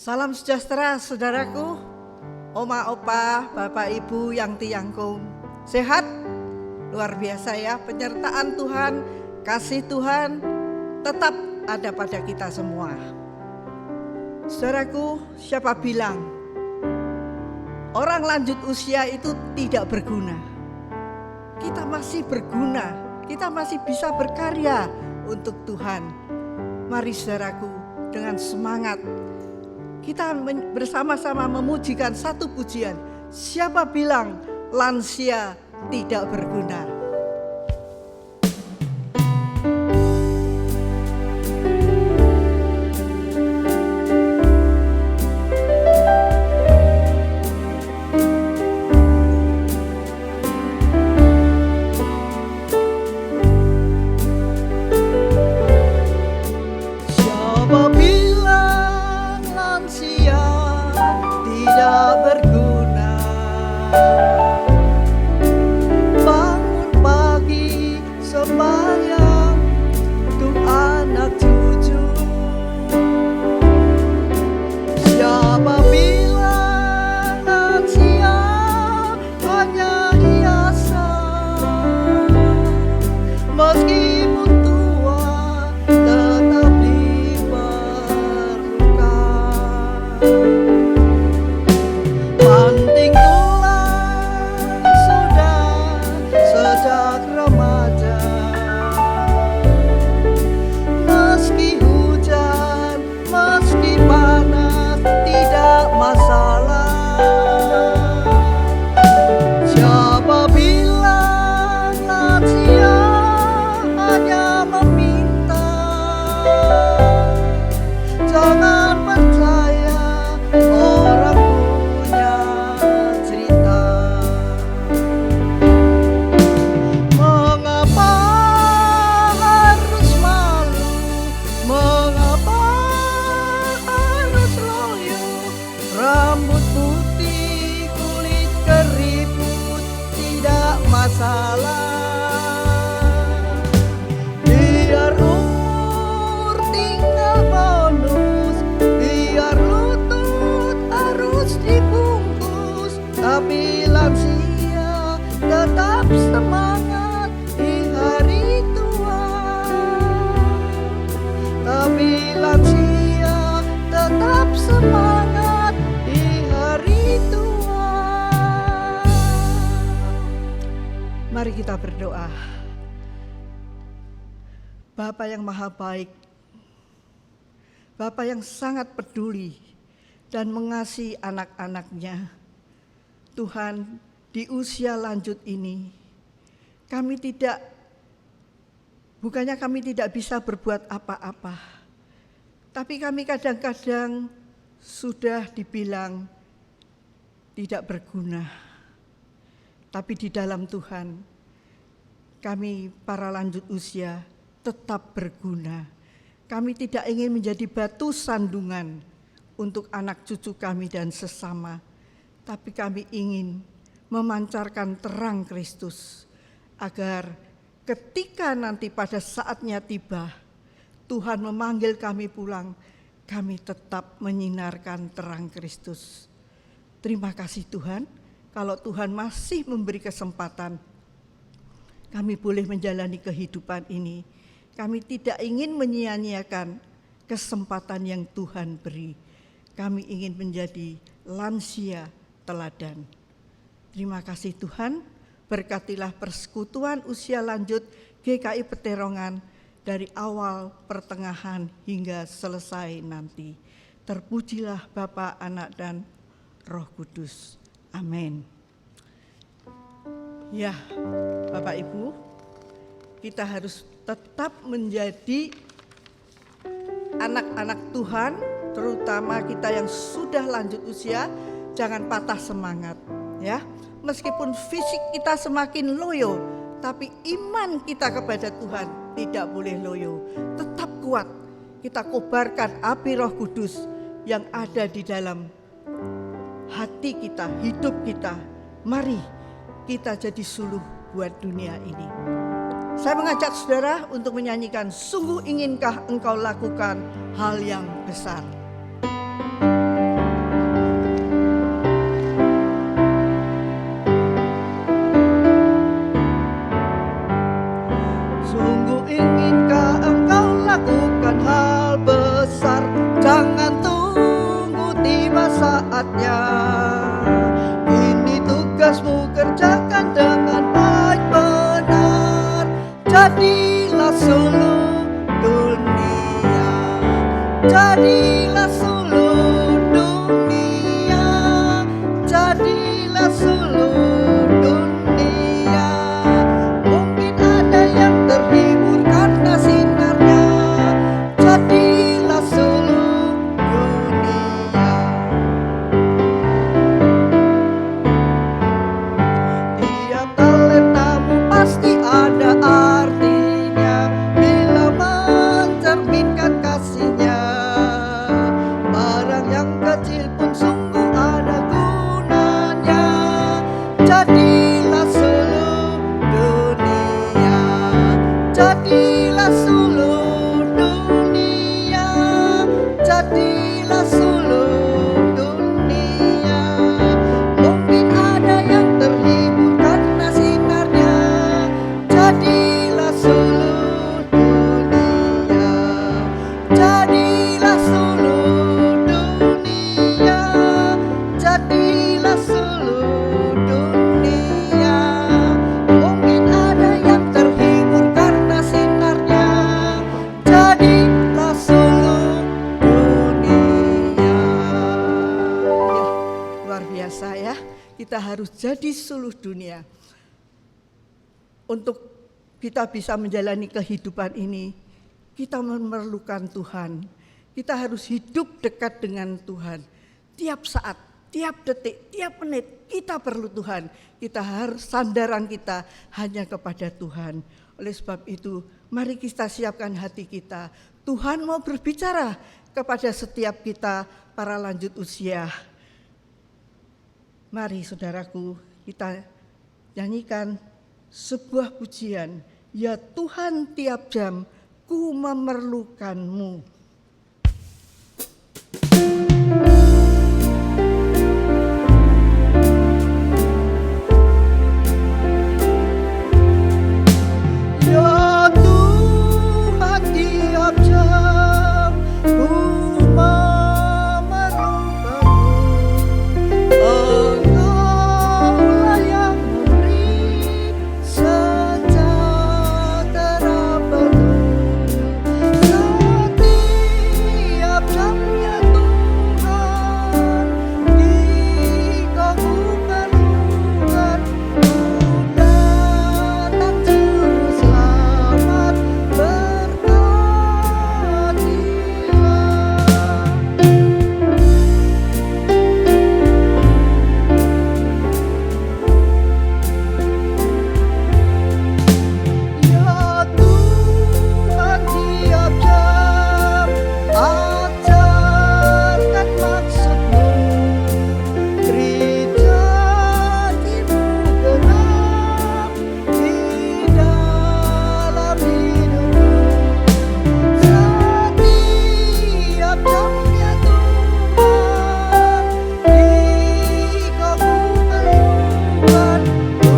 Salam sejahtera saudaraku, oma, opa, bapak, ibu yang tiangkung. Sehat? Luar biasa ya, penyertaan Tuhan, kasih Tuhan tetap ada pada kita semua. Saudaraku, siapa bilang orang lanjut usia itu tidak berguna? Kita masih berguna, kita masih bisa berkarya untuk Tuhan. Mari saudaraku, dengan semangat kita bersama-sama memujikan satu pujian. Siapa bilang lansia tidak berguna? Mari kita berdoa. Bapa yang maha baik, Bapa yang sangat peduli dan mengasihi anak-anaknya. Tuhan, di usia lanjut ini, bukannya kami tidak bisa berbuat apa-apa, tapi kami kadang-kadang sudah dibilang tidak berguna. Tapi di dalam Tuhan, kami para lanjut usia tetap berguna. Kami tidak ingin menjadi batu sandungan untuk anak cucu kami dan sesama, tapi kami ingin memancarkan terang Kristus, agar ketika nanti pada saatnya tiba, Tuhan memanggil kami pulang, kami tetap menyinarkan terang Kristus. Terima kasih Tuhan. Kalau Tuhan masih memberi kesempatan, kami boleh menjalani kehidupan ini. Kami tidak ingin menyia-nyiakan kesempatan yang Tuhan beri. Kami ingin menjadi lansia teladan. Terima kasih Tuhan, berkatilah persekutuan usia lanjut GKI Peterongan dari awal, pertengahan, hingga selesai nanti. Terpujilah Bapa, Anak, dan Roh Kudus. Amin. Ya, Bapak Ibu, kita harus tetap menjadi anak-anak Tuhan, terutama kita yang sudah lanjut usia, jangan patah semangat ya. Meskipun fisik kita semakin loyo, tapi iman kita kepada Tuhan tidak boleh loyo. Tetap kuat, kita kobarkan api Roh Kudus yang ada di dalam hati kita, hidup kita. Mari kita jadi suluh buat dunia ini. Saya mengajak saudara untuk menyanyikan Sungguh Inginkah Engkau Lakukan Hal Yang Besar. kerjakan dengan baik benar. Jadilah suluh dunia, jadilah suluh dunia, jadilah suluh dunia. Mungkin ada yang terhibur karena sinarnya. Jadilah suluh dunia. Tiap talentamu pasti ada artinya bila mencerminkan kasihnya. Barang yang kecil pun sungguh ada gunanya. Jadilah suluh dunia, jadilah suluh dunia, jadilah suluh dunia. Mungkin ada yang terhibur karena sinarnya. Jadilah suluh dunia, jadilah suluh dunia, jadilah suluh dunia. Mungkin ada yang terhibur karena sinarnya. Jadilah suluh dunia. Ya, luar biasa ya. Kita harus jadi suluh dunia. Untuk kita bisa menjalani kehidupan ini, kita memerlukan Tuhan. Kita harus hidup dekat dengan Tuhan. Tiap saat, tiap detik, tiap menit kita perlu Tuhan. Kita harus sandaran kita hanya kepada Tuhan. Oleh sebab itu, mari kita siapkan hati kita. Tuhan mau berbicara kepada setiap kita para lanjut usia. Mari saudaraku, kita nyanyikan sebuah pujian. Ya Tuhan, tiap jam ku memerlukanmu. Ya Tuhan, tiap jam ku memerlukanmu. Engkaulah yang memberi sejahtera penuh. Setiap jamnya Tuhan, jika ku perlukan, ku datang juru selamat, ya Tuhan, tiap jam ajarkan maksud-Mu, beri janji-Mu genap di dalam hidupku. Setiap jamnya Tuhan, jika ku perlukan, ku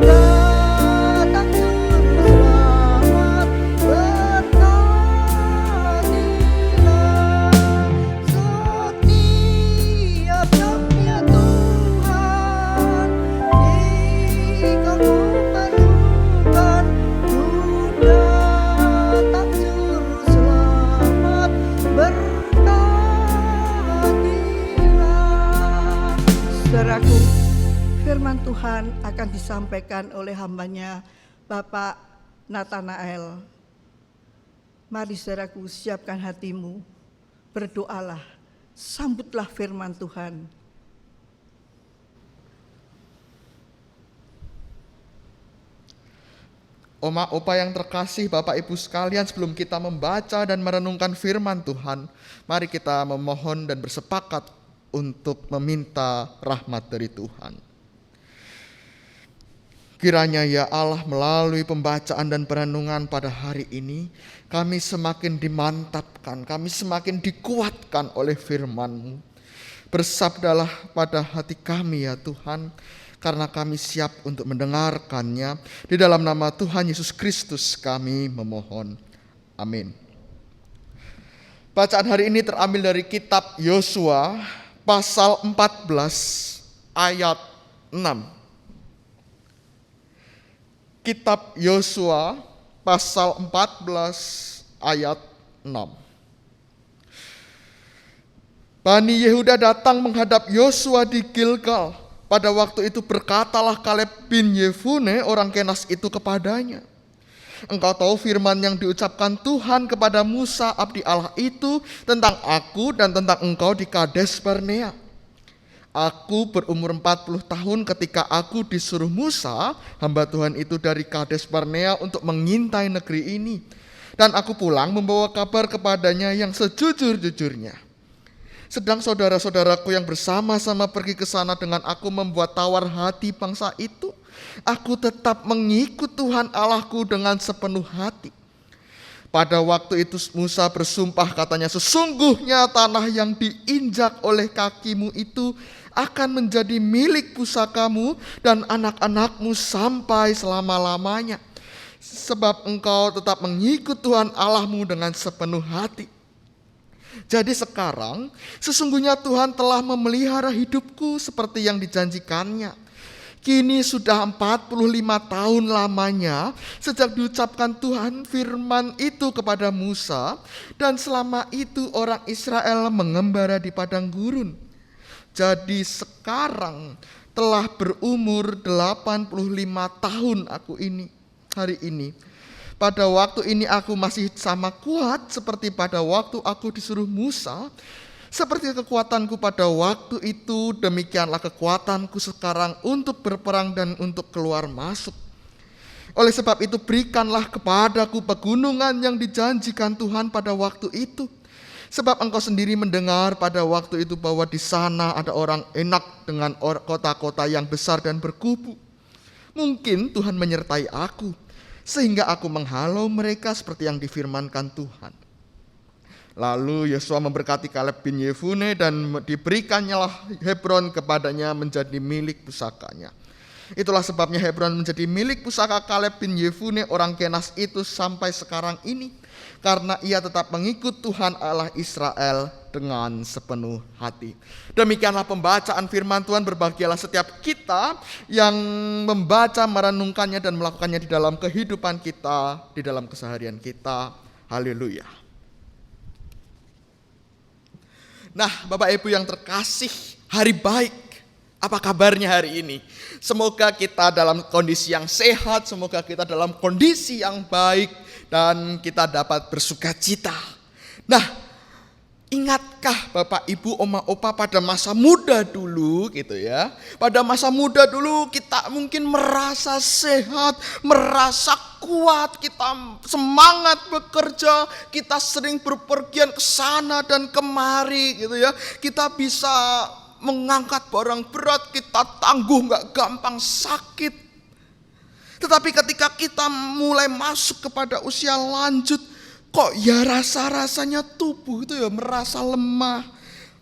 datang juru selamat, berkatilah. Setiap jamnya Tuhan, jika ku perlukan, ku datang juru selamat, berkatilah. Saudaraku, firman Tuhan akan disampaikan oleh hambanya Bapak Nathanael. Mari saudaraku, siapkan hatimu, berdoalah, sambutlah firman Tuhan. Oma opa yang terkasih, Bapak Ibu sekalian, sebelum kita membaca dan merenungkan firman Tuhan, mari kita memohon dan bersepakat untuk meminta rahmat dari Tuhan. Kiranya ya Allah, melalui pembacaan dan perenungan pada hari ini, kami semakin dimantapkan, kami semakin dikuatkan oleh firman-Mu. Bersabdalah pada hati kami ya Tuhan, karena kami siap untuk mendengarkannya. Di dalam nama Tuhan Yesus Kristus kami memohon. Amin. Bacaan hari ini terambil dari kitab Yosua pasal 14 ayat 6. Kitab Yosua pasal 14 ayat 6. Bani Yehuda datang menghadap Yosua di Gilgal. Pada waktu itu berkatalah Kaleb bin Yefune orang Kenas itu kepadanya, engkau tahu firman yang diucapkan Tuhan kepada Musa abdi Allah itu tentang aku dan tentang engkau di Kades Barnea. Aku berumur 40 tahun ketika aku disuruh Musa, hamba Tuhan itu dari Kades Barnea untuk mengintai negeri ini. Dan aku pulang membawa kabar kepadanya yang sejujur-jujurnya. Sedang saudara-saudaraku yang bersama-sama pergi ke sana dengan aku membuat tawar hati bangsa itu, aku tetap mengikut Tuhan Allahku dengan sepenuh hati. Pada waktu itu Musa bersumpah katanya, sesungguhnya tanah yang diinjak oleh kakimu itu akan menjadi milik pusakamu dan anak-anakmu sampai selama-lamanya. Sebab engkau tetap mengikut Tuhan Allahmu dengan sepenuh hati. Jadi sekarang sesungguhnya Tuhan telah memelihara hidupku seperti yang dijanjikannya. Kini sudah 45 tahun lamanya sejak diucapkan Tuhan firman itu kepada Musa, dan selama itu orang Israel mengembara di padang gurun. Jadi sekarang telah berumur 85 tahun aku ini hari ini. Pada waktu ini aku masih sama kuat seperti pada waktu aku disuruh Musa. Seperti kekuatanku pada waktu itu, demikianlah kekuatanku sekarang untuk berperang dan untuk keluar masuk. Oleh sebab itu berikanlah kepadaku pegunungan yang dijanjikan Tuhan pada waktu itu. Sebab engkau sendiri mendengar pada waktu itu bahwa di sana ada orang Enak dengan kota-kota yang besar dan berkubu. Mungkin Tuhan menyertai aku, sehingga aku menghalau mereka seperti yang difirmankan Tuhan. Lalu Yosua memberkati Kaleb bin Yefune dan diberikannya Hebron kepadanya menjadi milik pusakanya. Itulah sebabnya Hebron menjadi milik pusaka Kaleb bin Yefune orang Kenas itu sampai sekarang ini, karena ia tetap mengikut Tuhan Allah Israel dengan sepenuh hati. Demikianlah pembacaan firman Tuhan. Berbahagialah setiap kita yang membaca, merenungkannya dan melakukannya di dalam kehidupan kita, di dalam keseharian kita. Haleluya. Nah, Bapak Ibu yang terkasih, hari baik. Apa kabarnya hari ini? Semoga kita dalam kondisi yang sehat, semoga kita dalam kondisi yang baik, dan kita dapat bersukacita. Nah, ingatkah Bapak Ibu, Oma Opa pada masa muda dulu gitu ya. Pada masa muda dulu kita mungkin merasa sehat, merasa kuat, kita semangat bekerja, kita sering berpergian ke sana dan kemari gitu ya. Kita bisa mengangkat barang berat, kita tangguh, gak gampang sakit. Tetapi ketika kita mulai masuk kepada usia lanjut, kok ya rasa-rasanya tubuh itu ya merasa lemah,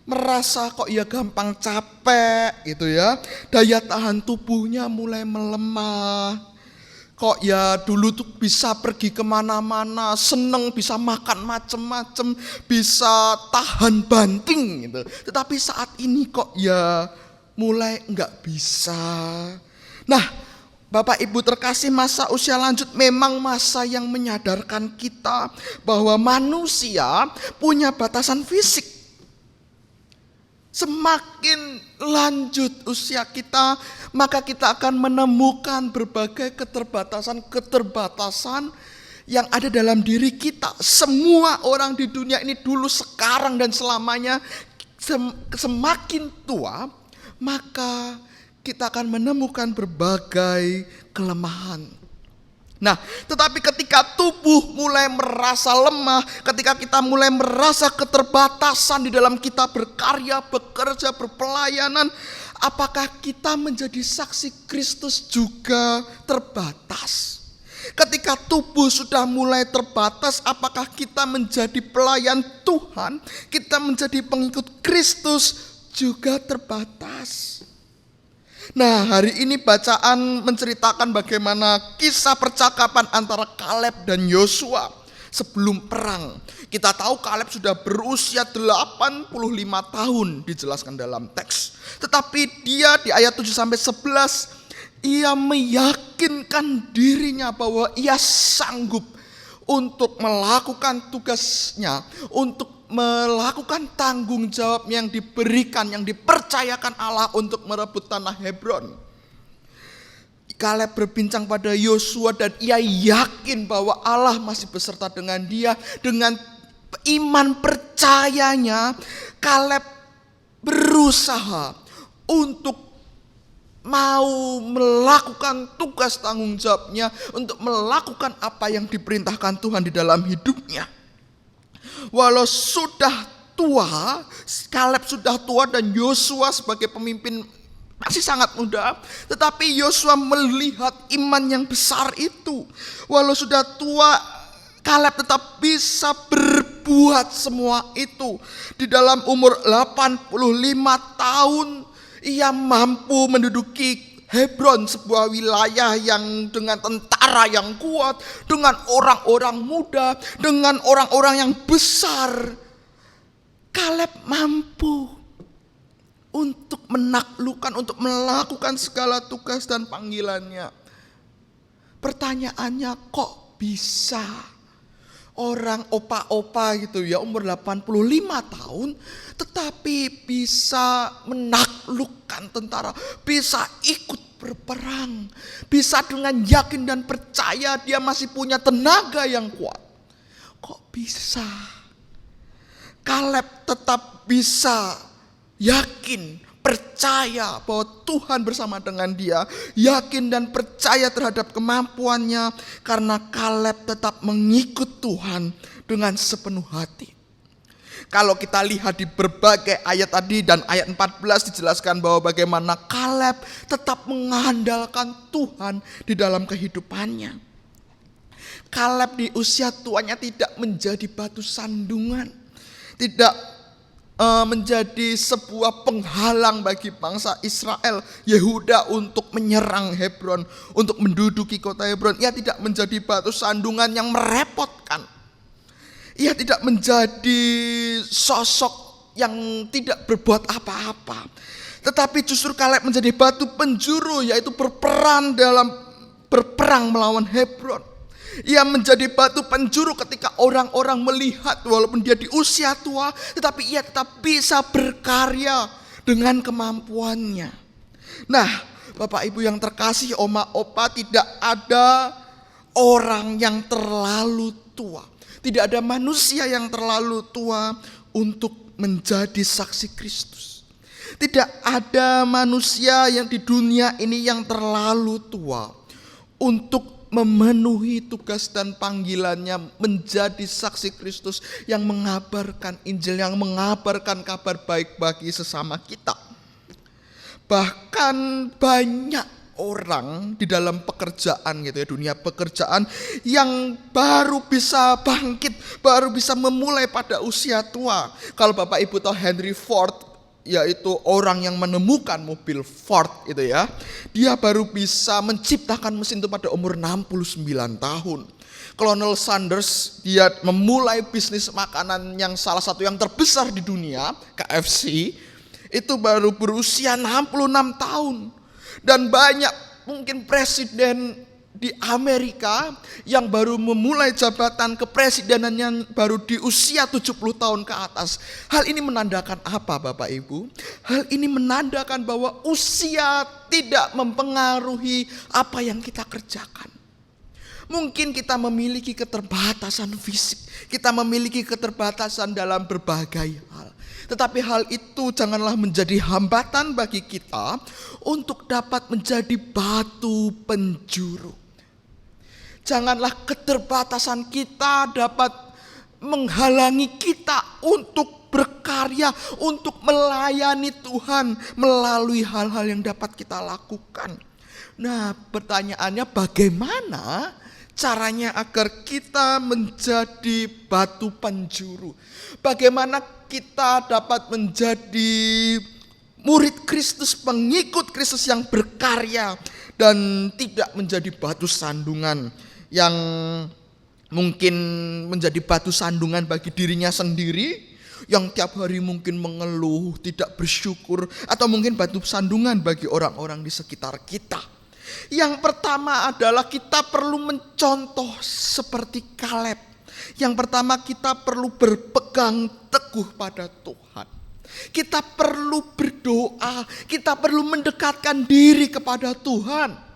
merasa kok ya gampang capek gitu ya. Daya tahan tubuhnya mulai melemah. Kok ya dulu tuh bisa pergi kemana-mana, seneng bisa makan macem-macem, bisa tahan banting gitu. Tetapi saat ini kok ya mulai nggak bisa. Nah, Bapak Ibu terkasih, masa usia lanjut memang masa yang menyadarkan kita bahwa manusia punya batasan fisik. Semakin lanjut usia kita, maka kita akan menemukan berbagai keterbatasan yang ada dalam diri kita. Semua orang di dunia ini dulu, sekarang, dan selamanya, semakin tua, maka kita akan menemukan berbagai kelemahan. Nah, tetapi ketika tubuh mulai merasa lemah, ketika kita mulai merasa keterbatasan di dalam kita berkarya, bekerja, berpelayanan, apakah kita menjadi saksi Kristus juga terbatas? Ketika tubuh sudah mulai terbatas, apakah kita menjadi pelayan Tuhan, kita menjadi pengikut Kristus juga terbatas? Nah, hari ini bacaan menceritakan bagaimana kisah percakapan antara Kaleb dan Yosua sebelum perang. Kita tahu Kaleb sudah berusia 85 tahun dijelaskan dalam teks. Tetapi dia di ayat 7-11, Ia meyakinkan dirinya bahwa ia sanggup untuk melakukan tugasnya, untuk melakukan tanggung jawab yang diberikan, yang dipercayakan Allah untuk merebut tanah Hebron. Kaleb berbincang pada Yosua dan ia yakin bahwa Allah masih beserta dengan dia. Dengan iman percayanya, Kaleb berusaha untuk mau melakukan tugas tanggung jawabnya, untuk melakukan apa yang diperintahkan Tuhan di dalam hidupnya. Walau sudah tua, Kaleb sudah tua dan Yosua sebagai pemimpin masih sangat muda, tetapi Yosua melihat iman yang besar itu. Walau sudah tua, Kaleb tetap bisa berbuat semua itu. Di dalam umur 85 tahun, ia mampu menduduki Hebron, sebuah wilayah yang dengan tentara yang kuat, dengan orang-orang muda, dengan orang-orang yang besar. Kaleb mampu untuk menaklukkan, untuk melakukan segala tugas dan panggilannya. Pertanyaannya, kok bisa orang opa-opa gitu ya, umur 85 tahun, tetapi bisa menaklukkan tentara, bisa ikut berperang, bisa dengan yakin dan percaya dia masih punya tenaga yang kuat. Kok bisa? Kaleb tetap bisa yakin, percaya bahwa Tuhan bersama dengan dia, yakin dan percaya terhadap kemampuannya, karena Kaleb tetap mengikut Tuhan dengan sepenuh hati. Kalau kita lihat di berbagai ayat tadi dan ayat 14 dijelaskan bahwa bagaimana Kaleb tetap mengandalkan Tuhan di dalam kehidupannya. Kaleb di usia tuanya tidak menjadi batu sandungan, tidak menjadi sebuah penghalang bagi bangsa Israel, Yehuda untuk menyerang Hebron, untuk menduduki kota Hebron. Ia tidak menjadi batu sandungan yang merepotkan. Ia tidak menjadi sosok yang tidak berbuat apa-apa. Tetapi justru Kaleb menjadi batu penjuru, yaitu berperang melawan Hebron. Ia menjadi batu penjuru ketika orang-orang melihat walaupun dia di usia tua, tetapi ia tetap bisa berkarya dengan kemampuannya. Nah, Bapak Ibu yang terkasih, oma opa, tidak ada orang yang terlalu tua. Tidak ada manusia yang terlalu tua untuk menjadi saksi Kristus. Tidak ada manusia yang di dunia ini yang terlalu tua untuk memenuhi tugas dan panggilannya menjadi saksi Kristus yang mengabarkan Injil, yang mengabarkan kabar baik bagi sesama kita. Bahkan banyak orang di dalam pekerjaan gitu ya, dunia pekerjaan yang baru bisa bangkit, baru bisa memulai pada usia tua. Kalau Bapak Ibu tahu Henry Ford, yaitu orang yang menemukan mobil Ford itu ya, dia baru bisa menciptakan mesin itu pada umur 69 tahun. Colonel Sanders, dia memulai bisnis makanan yang salah satu yang terbesar di dunia, KFC, itu baru berusia 66 tahun. Dan banyak mungkin presiden di Amerika yang baru memulai jabatan kepresidenannya baru di usia 70 tahun ke atas. Hal ini menandakan apa Bapak Ibu? Hal ini menandakan bahwa usia tidak mempengaruhi apa yang kita kerjakan. Mungkin kita memiliki keterbatasan fisik, kita memiliki keterbatasan dalam berbagai hal. Tetapi hal itu janganlah menjadi hambatan bagi kita untuk dapat menjadi batu penjuru. Janganlah keterbatasan kita dapat menghalangi kita untuk berkarya, untuk melayani Tuhan melalui hal-hal yang dapat kita lakukan. Nah, pertanyaannya bagaimana caranya agar kita menjadi batu penjuru? Bagaimana kita dapat menjadi murid Kristus, pengikut Kristus yang berkarya dan tidak menjadi batu sandungan yang mungkin menjadi batu sandungan bagi dirinya sendiri, yang tiap hari mungkin mengeluh, tidak bersyukur, atau mungkin batu sandungan bagi orang-orang di sekitar kita. Yang pertama adalah kita perlu mencontoh seperti Kaleb. Yang pertama kita perlu berpegang teguh pada Tuhan. Kita perlu berdoa, kita perlu mendekatkan diri kepada Tuhan.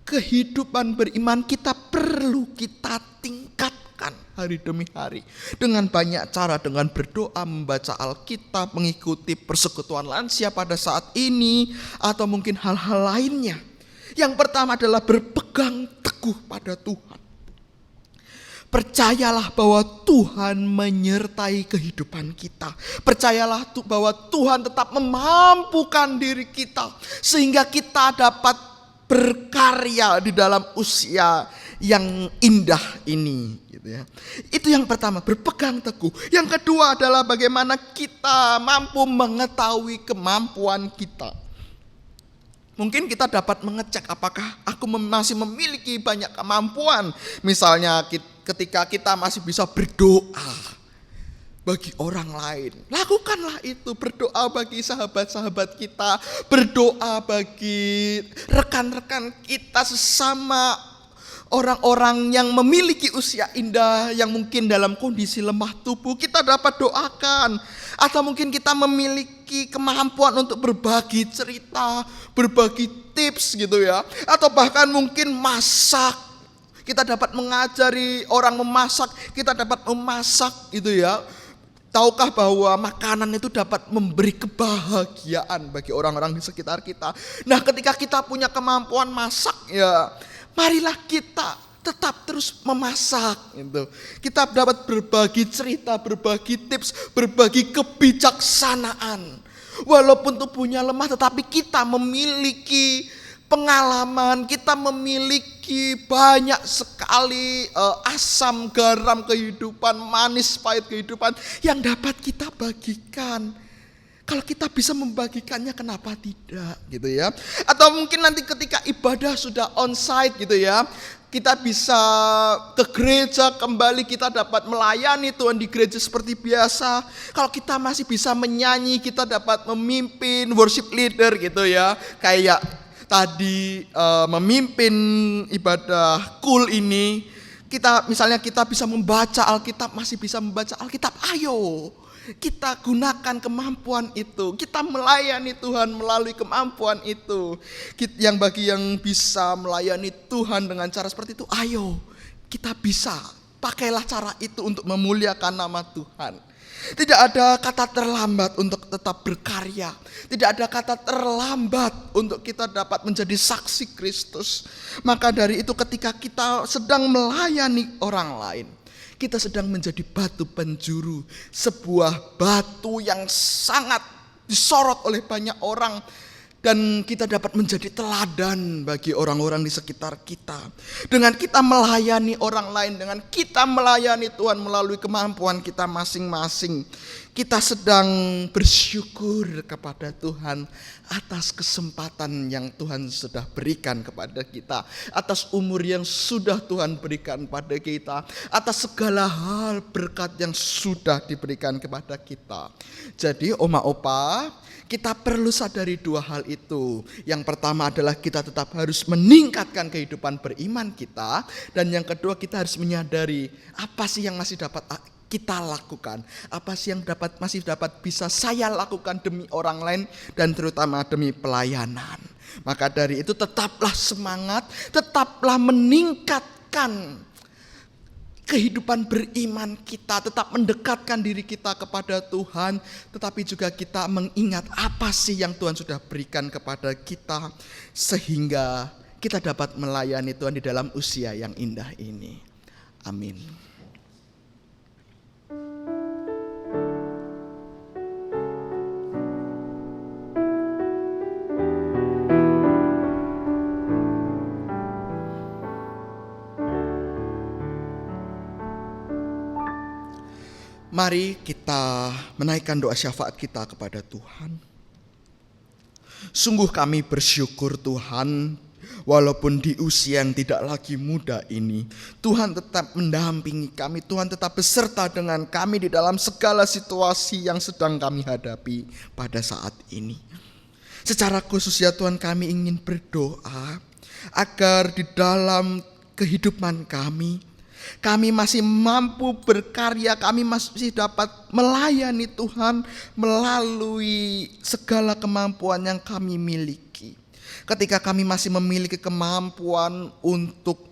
Kehidupan beriman kita perlu kita tingkatkan hari demi hari. Dengan banyak cara, dengan berdoa, membaca Alkitab, mengikuti persekutuan lansia pada saat ini, atau mungkin hal-hal lainnya. Yang pertama adalah berpegang teguh pada Tuhan. Percayalah bahwa Tuhan menyertai kehidupan kita. Percayalah bahwa Tuhan tetap memampukan diri kita sehingga kita dapat berkarya di dalam usia yang indah ini, gitu ya. Itu yang pertama, berpegang teguh. Yang kedua adalah bagaimana kita mampu mengetahui kemampuan kita. Mungkin kita dapat mengecek apakah aku masih memiliki banyak kemampuan. Misalnya ketika kita masih bisa berdoa bagi orang lain. Lakukanlah itu, berdoa bagi sahabat-sahabat kita, berdoa bagi rekan-rekan kita sesama orang-orang yang memiliki usia indah, yang mungkin dalam kondisi lemah tubuh, kita dapat doakan. Atau mungkin kita memiliki kemampuan untuk berbagi cerita, berbagi tips gitu ya. Atau bahkan mungkin masak, kita dapat mengajari orang memasak, kita dapat memasak gitu ya. Tahukah bahwa makanan itu dapat memberi kebahagiaan bagi orang-orang di sekitar kita. Nah, ketika kita punya kemampuan masak ya, marilah kita tetap terus memasak gitu. Kita dapat berbagi cerita, berbagi tips, berbagi kebijaksanaan. Walaupun tubuhnya lemah tetapi kita memiliki pengalaman, kita memiliki banyak sekali asam garam kehidupan, manis pahit kehidupan yang dapat kita bagikan. Kalau kita bisa membagikannya, kenapa tidak gitu ya. Atau mungkin nanti ketika ibadah sudah onsite gitu ya, kita bisa ke gereja kembali, kita dapat melayani Tuhan di gereja seperti biasa. Kalau kita masih bisa menyanyi, kita dapat memimpin worship leader gitu ya. Kayak tadi memimpin ibadah cool ini, misalnya kita bisa membaca Alkitab, masih bisa membaca Alkitab, ayo kita gunakan kemampuan itu. Kita melayani Tuhan melalui kemampuan itu. Yang bagi yang bisa melayani Tuhan dengan cara seperti itu, ayo kita bisa. Pakailah cara itu untuk memuliakan nama Tuhan. Tidak ada kata terlambat untuk tetap berkarya. Tidak ada kata terlambat untuk kita dapat menjadi saksi Kristus. Maka dari itu ketika kita sedang melayani orang lain, kita sedang menjadi batu penjuru, sebuah batu yang sangat disorot oleh banyak orang, dan kita dapat menjadi teladan bagi orang-orang di sekitar kita. Dengan kita melayani orang lain, dengan kita melayani Tuhan melalui kemampuan kita masing-masing, kita sedang bersyukur kepada Tuhan atas kesempatan yang Tuhan sudah berikan kepada kita, atas umur yang sudah Tuhan berikan pada kita, atas segala hal berkat yang sudah diberikan kepada kita. Jadi oma opa, kita perlu sadari dua hal itu. Yang pertama adalah kita tetap harus meningkatkan kehidupan beriman kita, dan yang kedua kita harus menyadari apa sih yang masih dapat kita lakukan, apa sih yang masih dapat bisa saya lakukan demi orang lain dan terutama demi pelayanan. Maka dari itu tetaplah semangat, tetaplah meningkatkan kehidupan beriman kita, tetap mendekatkan diri kita kepada Tuhan, tetapi juga kita mengingat apa sih yang Tuhan sudah berikan kepada kita sehingga kita dapat melayani Tuhan di dalam usia yang indah ini. Amin. Mari kita menaikkan doa syafaat kita kepada Tuhan. Sungguh kami bersyukur Tuhan, walaupun di usia yang tidak lagi muda ini, Tuhan tetap mendampingi kami, Tuhan tetap beserta dengan kami di dalam segala situasi yang sedang kami hadapi pada saat ini. Secara khusus ya Tuhan, kami ingin berdoa agar di dalam kehidupan kami masih mampu berkarya, kami masih dapat melayani Tuhan melalui segala kemampuan yang kami miliki. Ketika kami masih memiliki kemampuan untuk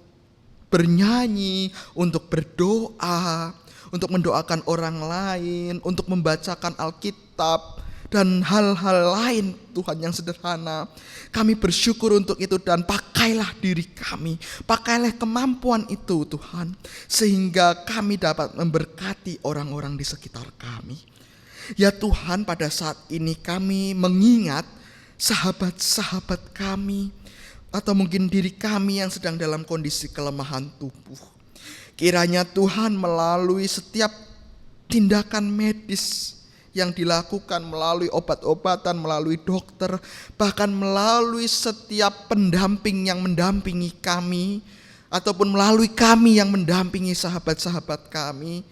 bernyanyi, untuk berdoa, untuk mendoakan orang lain, untuk membacakan Alkitab, dan hal-hal lain Tuhan yang sederhana. Kami bersyukur untuk itu dan pakailah diri kami, pakailah kemampuan itu Tuhan, sehingga kami dapat memberkati orang-orang di sekitar kami. Ya Tuhan, pada saat ini kami mengingat sahabat-sahabat kami, atau mungkin diri kami yang sedang dalam kondisi kelemahan tubuh. Kiranya Tuhan melalui setiap tindakan medis yang dilakukan, melalui obat-obatan, melalui dokter, bahkan melalui setiap pendamping yang mendampingi kami, ataupun melalui kami yang mendampingi sahabat-sahabat kami,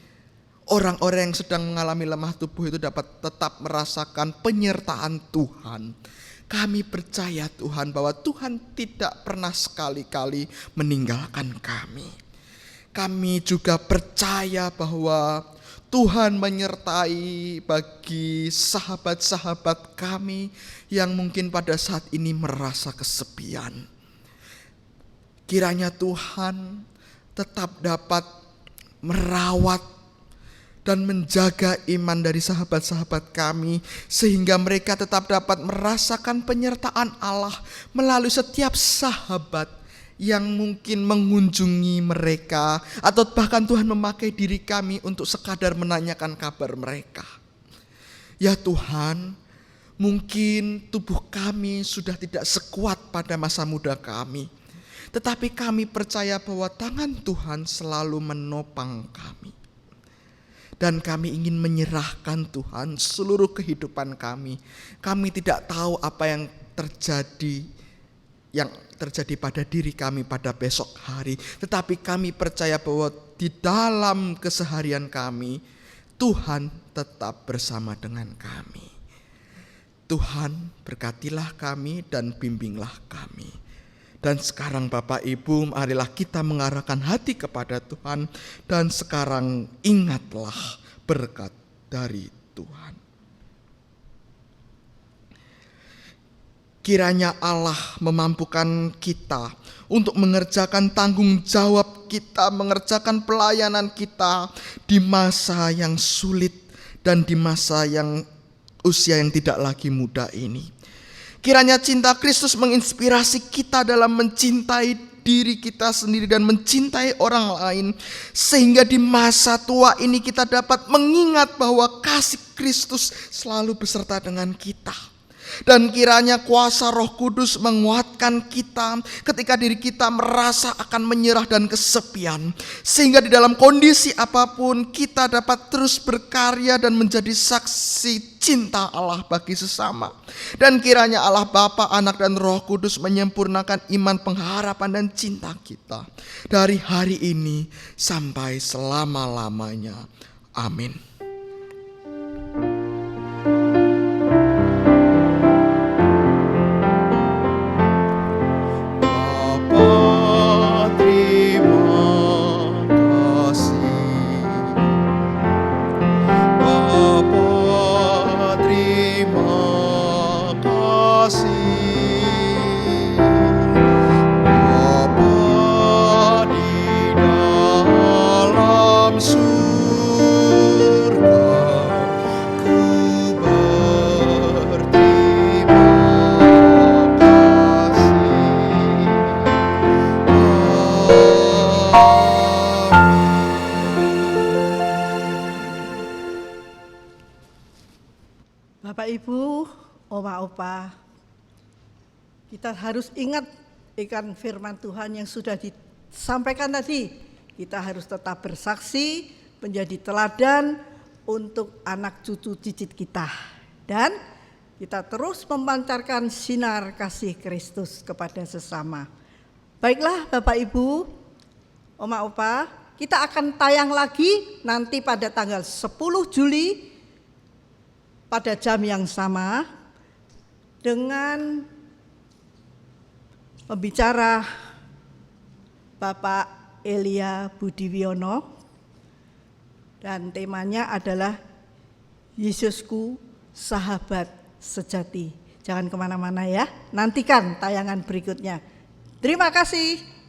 orang-orang yang sedang mengalami lemah tubuh itu dapat tetap merasakan penyertaan Tuhan. Kami percaya Tuhan bahwa Tuhan tidak pernah sekali-kali meninggalkan kami. Kami juga percaya bahwa Tuhan menyertai bagi sahabat-sahabat kami yang mungkin pada saat ini merasa kesepian. Kiranya Tuhan tetap dapat merawat dan menjaga iman dari sahabat-sahabat kami, sehingga mereka tetap dapat merasakan penyertaan Allah melalui setiap sahabat yang mungkin mengunjungi mereka, atau bahkan Tuhan memakai diri kami untuk sekadar menanyakan kabar mereka. Ya Tuhan, mungkin tubuh kami sudah tidak sekuat pada masa muda kami, tetapi kami percaya bahwa tangan Tuhan selalu menopang kami. Dan kami ingin menyerahkan Tuhan seluruh kehidupan kami. Kami tidak tahu apa yang terjadi pada diri kami pada besok hari. Tetapi kami percaya bahwa di dalam keseharian kami, Tuhan tetap bersama dengan kami. Tuhan, berkatilah kami dan bimbinglah kami. Dan sekarang Bapak Ibu, marilah kita mengarahkan hati kepada Tuhan. Dan sekarang ingatlah berkat dari Tuhan. Kiranya Allah memampukan kita untuk mengerjakan tanggung jawab kita, mengerjakan pelayanan kita di masa yang sulit dan di masa yang usia yang tidak lagi muda ini. Kiranya cinta Kristus menginspirasi kita dalam mencintai diri kita sendiri dan mencintai orang lain, sehingga di masa tua ini kita dapat mengingat bahwa kasih Kristus selalu beserta dengan kita. Dan kiranya kuasa Roh Kudus menguatkan kita ketika diri kita merasa akan menyerah dan kesepian, sehingga di dalam kondisi apapun kita dapat terus berkarya dan menjadi saksi cinta Allah bagi sesama. Dan kiranya Allah Bapa, Anak dan Roh Kudus menyempurnakan iman, pengharapan dan cinta kita dari hari ini sampai selama-lamanya. Amin. Bapak Ibu, Oma Opa, kita harus ingat ikan firman Tuhan yang sudah disampaikan tadi. Kita harus tetap bersaksi, menjadi teladan untuk anak cucu cicit kita. Dan kita terus memancarkan sinar kasih Kristus kepada sesama. Baiklah Bapak Ibu, Oma Opa, kita akan tayang lagi nanti pada tanggal 10 Juli pada jam yang sama. dengan pembicara Bapak Elia Budiwiono, dan temanya adalah Yesusku sahabat sejati. Jangan kemana-mana ya, nantikan tayangan berikutnya. Terima kasih.